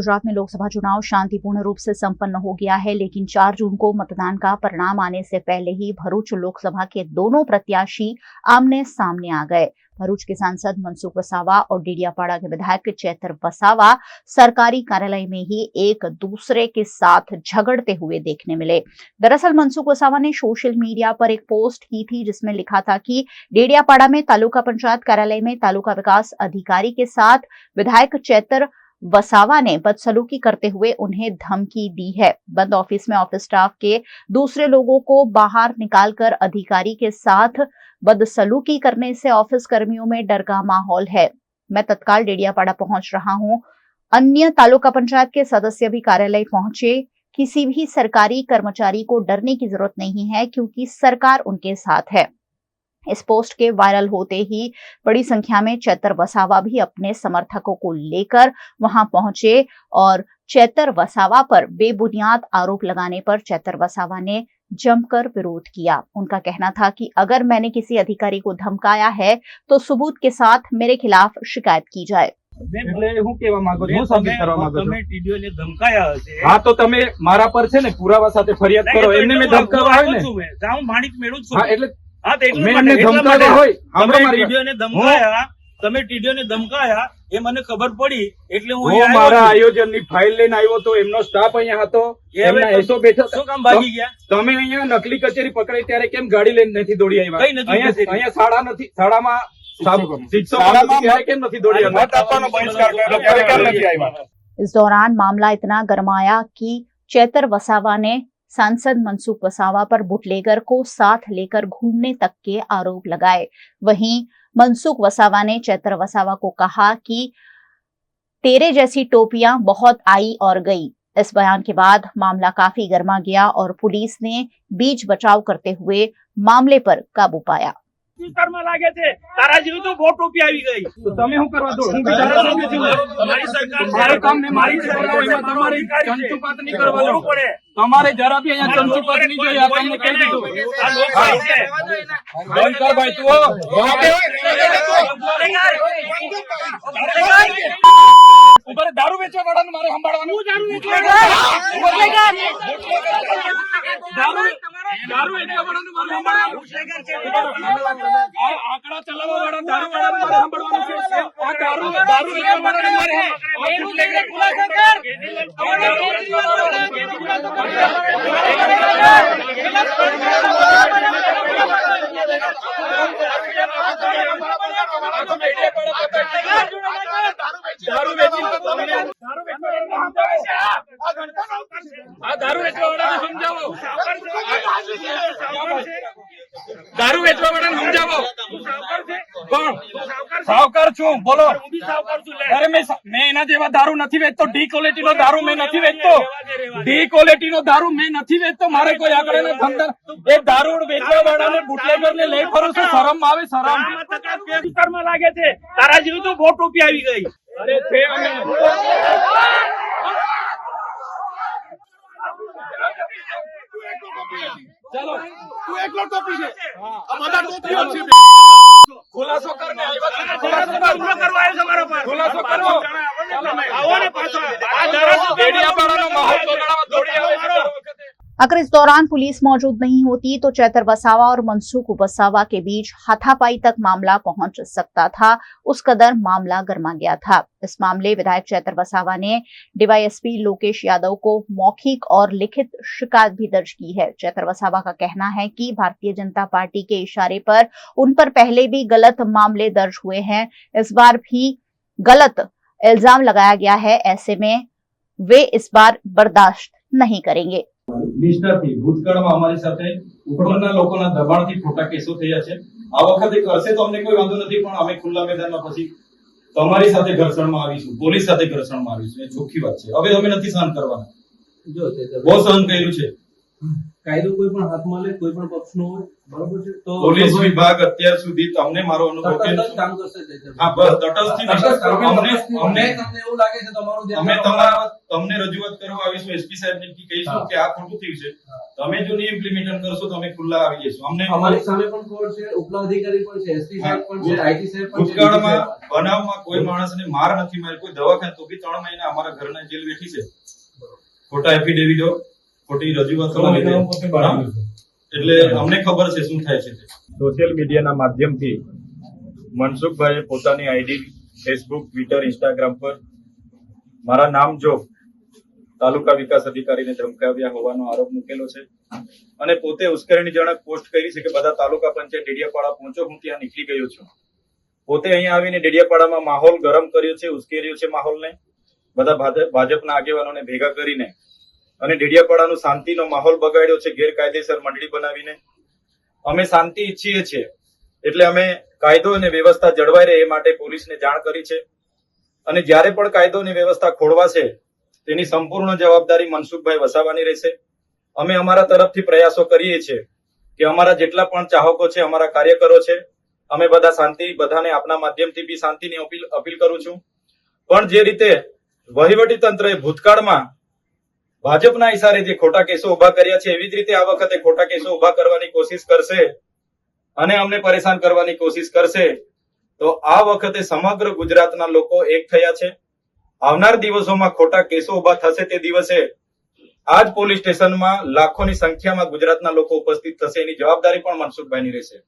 गुजरात में लोकसभा चुनाव शांतिपूर्ण रूप से संपन्न हो गया है, लेकिन 4 जून को मतदान का परिणाम आने से पहले ही भरूच लोकसभा के दोनों प्रत्याशी आमने सामने आ गए। भरूच के सांसद मनसुख वसावा और डेडियापाड़ा के विधायक चैतर वसावा सरकारी कार्यालय में ही एक दूसरे के साथ झगड़ते हुए देखने मिले। दरअसल मनसुख वसावा ने सोशल मीडिया पर एक पोस्ट की थी जिसमें लिखा था कि डेडियापाड़ा में तालुका पंचायत कार्यालय में तालुका विकास अधिकारी के साथ विधायक चैतर वसावा ने बदसलूकी करते हुए उन्हें धमकी दी है। बंद ऑफिस में ऑफिस स्टाफ के दूसरे लोगों को बाहर निकालकर अधिकारी के साथ बदसलूकी करने से ऑफिस कर्मियों में डर का माहौल है। मैं तत्काल डेडियापाड़ा पहुंच रहा हूं। अन्य तालुका पंचायत के सदस्य भी कार्यालय पहुंचे। किसी भी सरकारी कर्मचारी को डरने की जरूरत नहीं है क्योंकि सरकार उनके साथ है। इस पोस्ट के वायरल होते ही बड़ी संख्या में चैतर वसावा भी अपने समर्थकों को लेकर वहां पहुंचे और चैतर वसावा पर बेबुनियाद आरोप लगाने पर चैतर वसावा ने जमकर विरोध किया। उनका कहना था कि अगर मैंने किसी अधिकारी को धमकाया है तो सबूत के साथ मेरे खिलाफ शिकायत की जाए। हाँ तो तमे मारा पर छे ने पुरावा साथे फरियाद करो। एमने में धमकावा होय ने जाऊं माणिक मेळું છું। हाँ એટલે હા તો એટલા મેં માટે એમને ધમકાવ્યા હોય તમે ટીડીઓને ધમકાયા, તમે ટીડીઓને ધમકાયા એ મને ખબર પડી એટલે હું હું મારા આયોજનની ફાઇલ લઈને આવ્યો તો એમનો સ્ટાફ અહીંયા હતો, એમના એસો બેઠો શું કામ ભાગી ગયા? તમે અહીંયા નકલી કચેરી પકડાઈ ત્યારે કેમ ગાડી લઈને નથી દોડી આવ્યા? કઈ નથી કચેરી? અહીંયા શાળા નથી, શાળામાં શિક્ષકો નથી ત્યારે કેમ નથી દોડી આવ્યા? મત આપવાનો બહિષ્કાર કર્યો ત્યારે કેમ નથી આવ્યા? इस दौरान मामला इतना गरमाया कि चैतर वसावा ने सांसद मनसुख वसावा पर बुटलेगर को साथ लेकर घूमने तक के आरोप लगाए। वहीं मनसुख वसावा ने चैतर वसावा को कहा कि तेरे जैसी टोपियां बहुत आई और गई। इस बयान के बाद मामला काफी गर्मा गया और पुलिस ने बीच बचाव करते हुए मामले पर काबू पाया। लागे थे तारा जीव तो बहुत टोपी આવી ગઈ તો તમે શું કરવા દો? હું ધારાસભ્ય છું, તમારી સરકાર મારે કામ ને મારી સરકાર એમાં તમારી ચંચુપાત નહીં કરવા દો। તમારે જરા બી અહીંયા ચંચુપાત નહીં જોઈએ, આ તમને કહી દીધું। આ લોકશાહી છે। બંધ કર ભાઈ તું ઉપર દારૂ વેચવા વાળાને મારે સંભાળવાનું। દારૂ વેચવા વાળાને મારે સંભાળવાનું। આંકડા ચલાવવા વાળા દારૂ વાળાને મારે સંભાળવાનું છે। આ દારૂ વેચવા વાળાને મારે દારૂ વેચી આ દારૂ વેચવા વાળાને સમજાવો। દારૂ વેચવા વાળાને સમજાવો। કોણ સાવકાર છું? બોલો। અરે મેં એના જેવા દારૂ નથી વેચતો। ડી ક્વોલિટી નો દારૂ મેં નથી વેચતો। ડી ક્વોલિટી નો દારૂ મેં નથી વેચતો। મારે કોઈ આગળ ધંધા એ દારૂ વેચવા વાળાને બુટલેગર ને લઈ ફરું છું। શરમ આવે? શરમ લાગે છે તારા જેવી તો બહુ ટોપી આવી ગઈ। અરે છે અમે ચાલો તું એકલો ટોપી છે, આ બધા ટોપીઓ છે। ખુલાસો કરને આવ્યા, ખુલાસો કરવા આવ્યો તમારા પર ખુલાસો કરો। આવો ને પાછો આ ધારાસભ્ય ડેડિયાપાડાનો માહોલ બગાડવા દોડી આવે છે। अगर इस दौरान पुलिस मौजूद नहीं होती तो चैतर वसावा और मनसुख वसावा के बीच हाथापाई तक मामला पहुंच सकता था। उस कदर मामला गर्मा गया था। इस मामले विधायक चैतर वसावा ने डीवाईएसपी लोकेश यादव को मौखिक और लिखित शिकायत भी दर्ज की है। चैतर वसावा का कहना है कि भारतीय जनता पार्टी के इशारे पर उन पर पहले भी गलत मामले दर्ज हुए हैं। इस बार भी गलत इल्जाम लगाया गया है। ऐसे में वे इस बार बर्दाश्त नहीं करेंगे। નિષ્ઠાથી ભૂતકાળમાં અમારી સાથે ઉપરના લોકોના દબાણથી ખોટા કેસો થયા છે। આ વખતે કરશે તો અમને કોઈ વાંધો નથી, પણ અમે ખુલ્લા મેદાનમાં પછી તમારી સાથે ઘર્ષણમાં આવીશું, પોલીસ સાથે ઘર્ષણમાં આવીશું। એ ચોખ્ખી વાત છે। હવે અમે નથી સહન કરવાના। બહુ સહન કર્યું છે। કાયદો કોઈ પણ હાથમાં લે કોઈ પણ પક્ષનો હોય, બરોબર છે, તો પોલીસ વિભાગ અત્યાર સુધી તમને મારો અનુભવ તટસ્થ કેમ જ છે? કામ કરશે તે. હા બસ તટસ્થથી અમને તમને એવું લાગે છે તમારું ધ્યાન અમે તમને રજૂઆત કરવા આવીશું એસપી સાહેબ ને કહીશું કે આ ખોટું થયું છે, તમે જો નહીં ઇમ્પ્લિમેન્ટ કરશો તો અમે ખુલ્લા આવી જઈશું. અમને અમારી સામે પણ કોર્ટ છે, ઉપલા અધિકારી પણ છે, એસપી સાહેબ પણ છે, આઈટી સાહેબ પણ છે, ભૂતકાળમાં બનાવમાં કોઈ માણસને માર નથી મારી, કોઈ દવાખાને તો બી 3 મહિના અમારા ઘરના જેલ બેઠી છે, ખોટા એફિડેવિટો, ખોટી રજૂઆતોના લીધે. એટલે અમને ખબર છે શું થાય છે તે. સોશિયલ મીડિયાના માધ્યમથી મનસુખભાઈએ પોતાની આઈડી ફેસબુક, ટ્વિટર, ઇન્સ્ટાગ્રામ પર મારા નામ જો તાલુકા વિકાસ અધિકારીને ધમકાવ્યા હોવાનો આરોપ મૂકેલો છે અને પોતે ઉશ્કેરણીજનક પોસ્ટ કરી છે કે બધા તાલુકા પંચાયત ડેડિયાપાડા પહોંચો, હું ત્યાં નીકળી ગયો છું. પોતે અહીંયા આવીને ડેડિયાપાડામાં માહોલ ગરમ કર્યો છે, ઉશ્કેર્યો છે માહોલને, બધા ભાજપના આગેવાનોને ભેગા કરીને અને ડેડિયાપાડાનું શાંતિનો માહોલ બગાડ્યો છે ગેરકાયદેસર મંડળી બનાવીને. અમે શાંતિ ઈચ્છીએ છીએ એટલે અમે કાયદો અને વ્યવસ્થા જળવાઈ રહે એ માટે પોલીસને જાણ કરી છે અને જ્યારે પણ કાયદો અને વ્યવસ્થા ખોળવાશે તેની સંપૂર્ણ જવાબદારી મનસુખભાઈ વસાવવાની રહેશે. અમે અમારા તરફથી પ્રયાસો કરીએ છીએ કે અમારા જેટલા પણ ચાહકો છે, અમારા કાર્યકરો છે, અમે બધા શાંતિ, બધાને આપના માધ્યમથી બી શાંતિની અપીલ કરું છું. પણ જે રીતે વહીવટી તંત્રએ ભૂતકાળમાં ભાજપના ઇશારે જે ખોટા કેસો ઉભા કર્યા છે એવી જ રીતે આ વખતે ખોટા કેસો ઉભા કરવાની કોશિશ કરશે અને અમને પરેશાન કરવાની કોશિશ કરશે તો આ વખતે સમગ્ર ગુજરાતના લોકો એક થયા છે. આવનાર દિવસોમાં ખોટા કેસો ઉભા થશે તે દિવસે આજ પોલીસ સ્ટેશનમાં લાખોની સંખ્યામાં ગુજરાતના લોકો ઉપસ્થિત થશે, એની જવાબદારી પણ મનસુખભાઈની રહેશે.